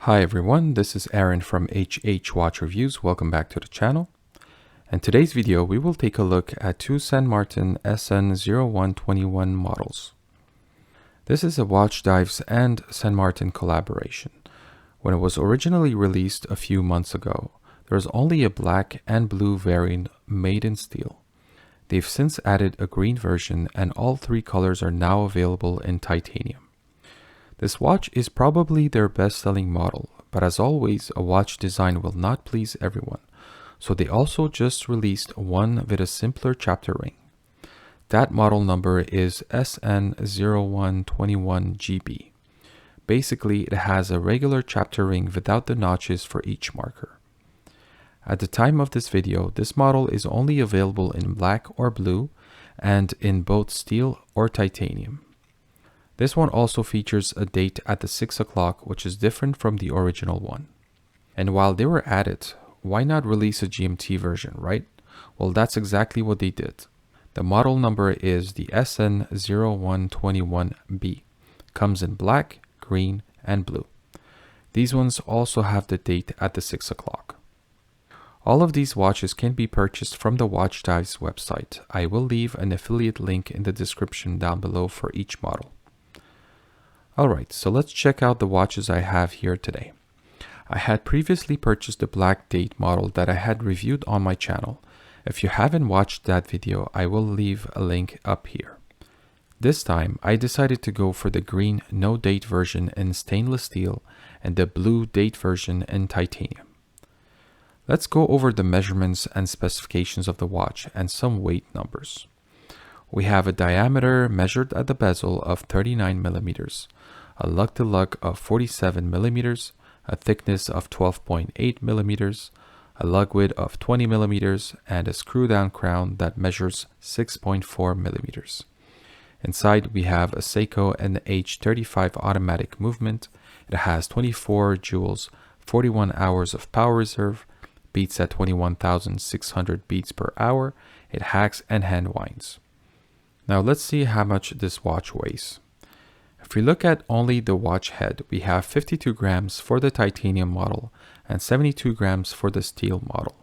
Hi everyone, this is Aaron from HH Watch Reviews. Welcome back to the channel. In today's video, we will take a look at two San Martin SN0121 models. This is a Watchdives and San Martin collaboration. When it was originally released a few months ago, there was only a black and blue variant made in steel. They've since added a green version and all three colors are now available in titanium. This watch is probably their best-selling model, but as always, a watch design will not please everyone, so they also just released one with a simpler chapter ring. That model number is SN0121GB. Basically, it has a regular chapter ring without the notches for each marker. At the time of this video, this model is only available in black or blue and in both steel or titanium. This one also features a date at the 6 o'clock, which is different from the original one. And while they were at it, why not release a GMT version, right? Well, that's exactly what they did. The model number is the SN0121B. Comes in black, green, and blue. These ones also have the date at the 6 o'clock. All of these watches can be purchased from the Watchdives website. I will leave an affiliate link in the description down below for each model. Alright, so let's check out the watches I have here today. I had previously purchased the black date model that I had reviewed on my channel. If you haven't watched that video, I will leave a link up here. This time, I decided to go for the green no date version in stainless steel and the blue date version in titanium. Let's go over the measurements and specifications of the watch and some weight numbers. We have a diameter measured at the bezel of 39 millimeters, a lug-to-lug of 47 millimeters, a thickness of 12.8 millimeters, a lug width of 20 millimeters, and a screw-down crown that measures 6.4 millimeters. Inside, we have a Seiko NH35 automatic movement. It has 24 joules, 41 hours of power reserve, beats at 21,600 beats per hour. It hacks and hand winds. Now let's see how much this watch weighs. If we look at only the watch head, we have 52 grams for the titanium model and 72 grams for the steel model.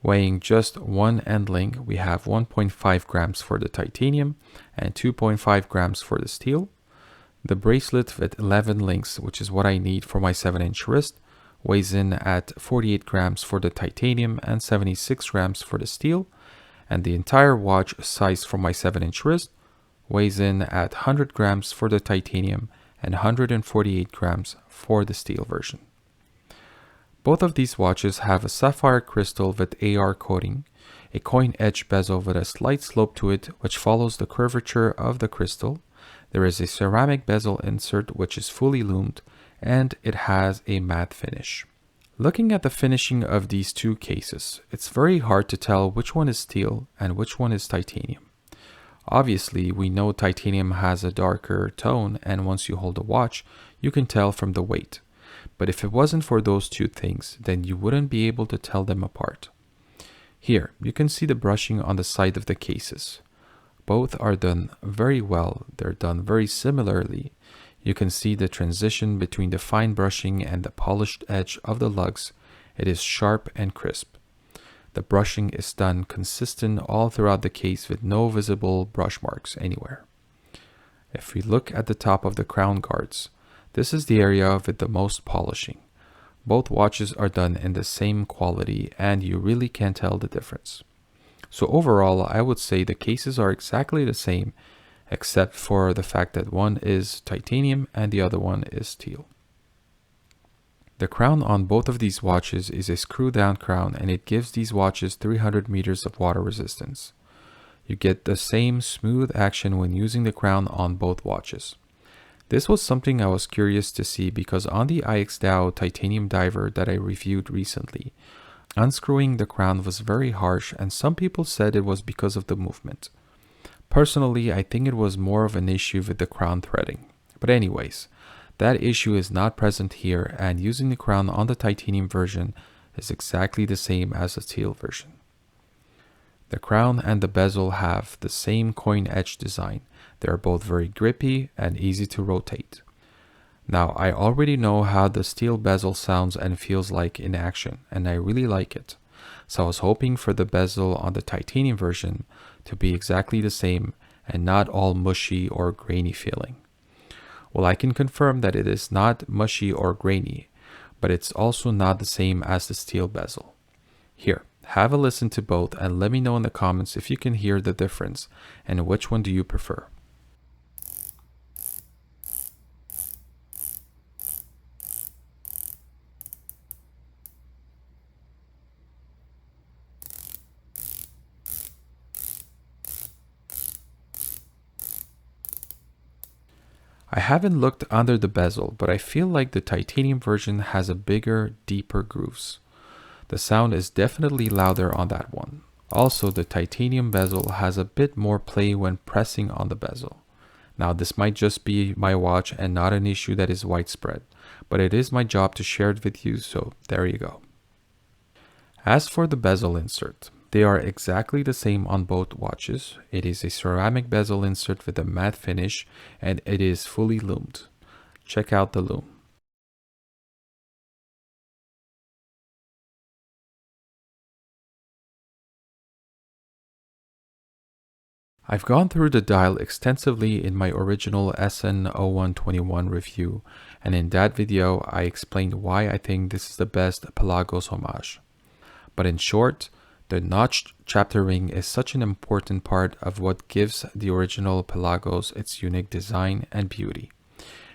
Weighing just one end link, we have 1.5 grams for the titanium and 2.5 grams for the steel. The bracelet with 11 links, which is what I need for my 7-inch wrist, weighs in at 48 grams for the titanium and 76 grams for the steel. And the entire watch size for my 7-inch wrist weighs in at 100 grams for the titanium and 148 grams for the steel version. Both of these watches have a sapphire crystal with AR coating, a coin edge bezel with a slight slope to it which follows the curvature of the crystal. There is a ceramic bezel insert which is fully lumed, and it has a matte finish. Looking at the finishing of these two cases, it's very hard to tell which one is steel and which one is titanium. Obviously, we know titanium has a darker tone, and once you hold the watch, you can tell from the weight. But if it wasn't for those two things, then you wouldn't be able to tell them apart. Here, you can see the brushing on the side of the cases. Both are done very well. They're done very similarly. You can see the transition between the fine brushing and the polished edge of the lugs. It is sharp and crisp. The brushing is done consistent all throughout the case with no visible brush marks anywhere. If we look at the top of the crown guards, this is the area with the most polishing. Both watches are done in the same quality and you really can't tell the difference. So overall, I would say the cases are exactly the same, except for the fact that one is titanium and the other one is steel. The crown on both of these watches is a screw-down crown, and it gives these watches 300 meters of water resistance. You get the same smooth action when using the crown on both watches. This was something I was curious to see because on the IXDAO titanium diver that I reviewed recently, unscrewing the crown was very harsh and some people said it was because of the movement. Personally, I think it was more of an issue with the crown threading. But anyways, that issue is not present here, and using the crown on the titanium version is exactly the same as the steel version. The crown and the bezel have the same coin edge design. They are both very grippy and easy to rotate. Now, I already know how the steel bezel sounds and feels like in action, and I really like it. So I was hoping for the bezel on the titanium version to be exactly the same and not all mushy or grainy feeling. Well, I can confirm that it is not mushy or grainy, but it's also not the same as the steel bezel. Here, have a listen to both and let me know in the comments if you can hear the difference and which one do you prefer. I haven't looked under the bezel, but I feel like the titanium version has a bigger, deeper grooves. The sound is definitely louder on that one. Also, the titanium bezel has a bit more play when pressing on the bezel. Now, this might just be my watch and not an issue that is widespread, but it is my job to share it with you, so there you go. As for the bezel insert, they are exactly the same on both watches. It is a ceramic bezel insert with a matte finish and it is fully lumed. Check out the lume. I've gone through the dial extensively in my original SN0121 review, and in that video I explained why I think this is the best Pelagos homage. But in short, the notched chapter ring is such an important part of what gives the original Pelagos its unique design and beauty.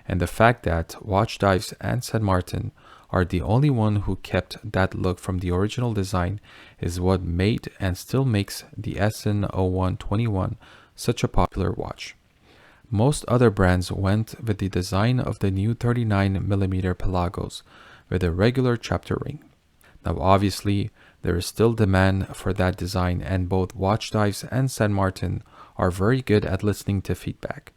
And the fact that Watchdives and San Martin are the only one who kept that look from the original design is what made and still makes the SN0121 such a popular watch. Most other brands went with the design of the new 39mm Pelagos with a regular chapter ring. Now obviously, there is still demand for that design and both Watchdives and San Martin are very good at listening to feedback.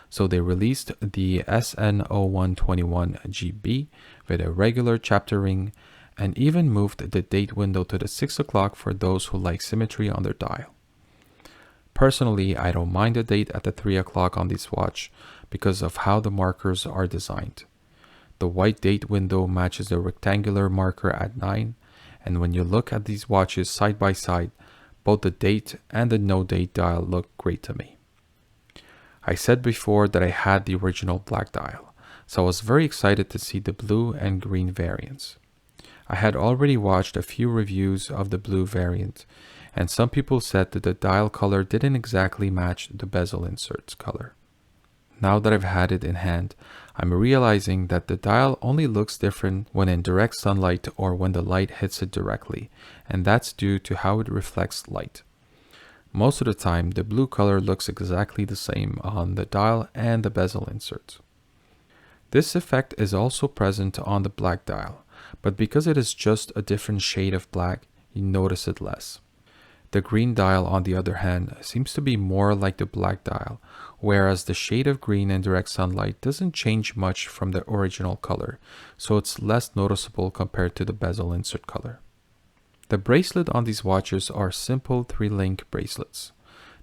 So they released the SN0121 GB with a regular chapter ring and even moved the date window to the 6 o'clock for those who like symmetry on their dial. Personally, I don't mind the date at the 3 o'clock on this watch because of how the markers are designed. The white date window matches the rectangular marker at 9, and when you look at these watches side by side, both the date and the no date dial look great to me. I said before that I had the original black dial, so I was very excited to see the blue and green variants. I had already watched a few reviews of the blue variant, and some people said that the dial color didn't exactly match the bezel insert's color. Now that I've had it in hand, I'm realizing that the dial only looks different when in direct sunlight or when the light hits it directly, and that's due to how it reflects light. Most of the time, the blue color looks exactly the same on the dial and the bezel insert. This effect is also present on the black dial, but because it is just a different shade of black, you notice it less. The green dial, on the other hand, seems to be more like the black dial, whereas the shade of green in direct sunlight doesn't change much from the original color, so it's less noticeable compared to the bezel insert color. The bracelet on these watches are simple 3-link bracelets.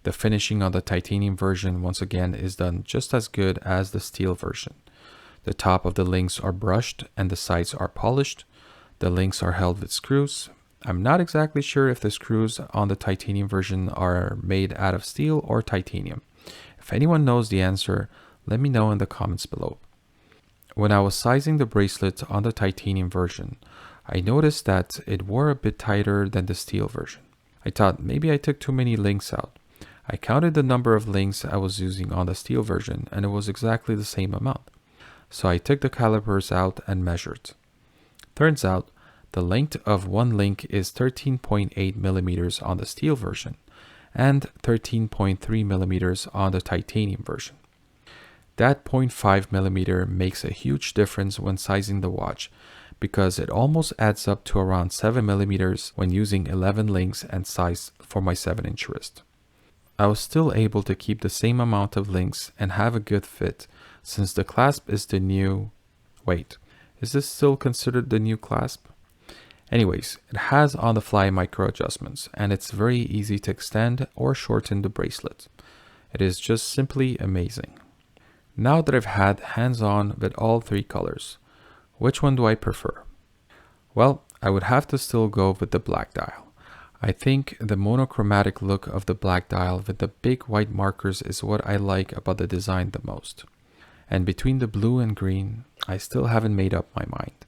The finishing on the titanium version once again is done just as good as the steel version. The top of the links are brushed and the sides are polished. The links are held with screws. I'm not exactly sure if the screws on the titanium version are made out of steel or titanium. If anyone knows the answer, let me know in the comments below. When I was sizing the bracelet on the titanium version, I noticed that it wore a bit tighter than the steel version. I thought maybe I took too many links out. I counted the number of links I was using on the steel version and it was exactly the same amount. So I took the calipers out and measured. Turns out the length of one link is 13.8 millimeters on the steel version and 13.3 millimeters on the titanium version. That 0.5 millimeter makes a huge difference when sizing the watch because it almost adds up to around 7 millimeters when using 11 links and size for my 7-inch wrist. I was still able to keep the same amount of links and have a good fit since the clasp is the new... Wait, is this still considered the new clasp? Anyways, it has on-the-fly micro adjustments and it's very easy to extend or shorten the bracelet. It is just simply amazing. Now that I've had hands-on with all three colors, which one do I prefer? Well, I would have to still go with the black dial. I think the monochromatic look of the black dial with the big white markers is what I like about the design the most. And between the blue and green, I still haven't made up my mind.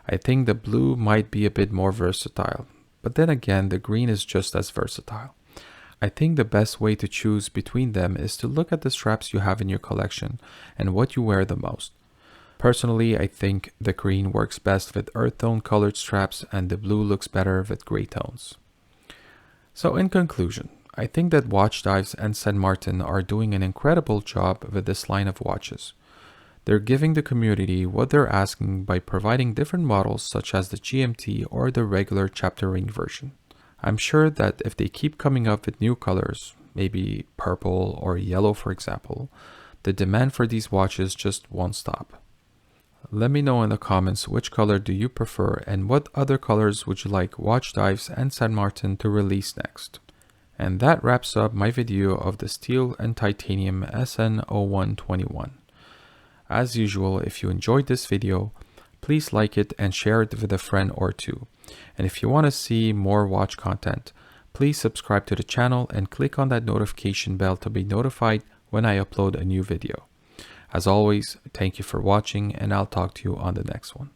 I think the blue might be a bit more versatile, but then again, the green is just as versatile. I think the best way to choose between them is to look at the straps you have in your collection and what you wear the most. Personally, I think the green works best with earth tone colored straps and the blue looks better with gray tones. So in conclusion, I think that Watchdives and San Martin are doing an incredible job with this line of watches. They're giving the community what they're asking by providing different models such as the GMT or the regular chapter ring version. I'm sure that if they keep coming up with new colors, maybe purple or yellow for example, the demand for these watches just won't stop. Let me know in the comments which color do you prefer and what other colors would you like Watchdives and San Martin to release next. And that wraps up my video of the steel and titanium SN0121. As usual, if you enjoyed this video, please like it and share it with a friend or two. And if you want to see more watch content, please subscribe to the channel and click on that notification bell to be notified when I upload a new video. As always, thank you for watching and I'll talk to you on the next one.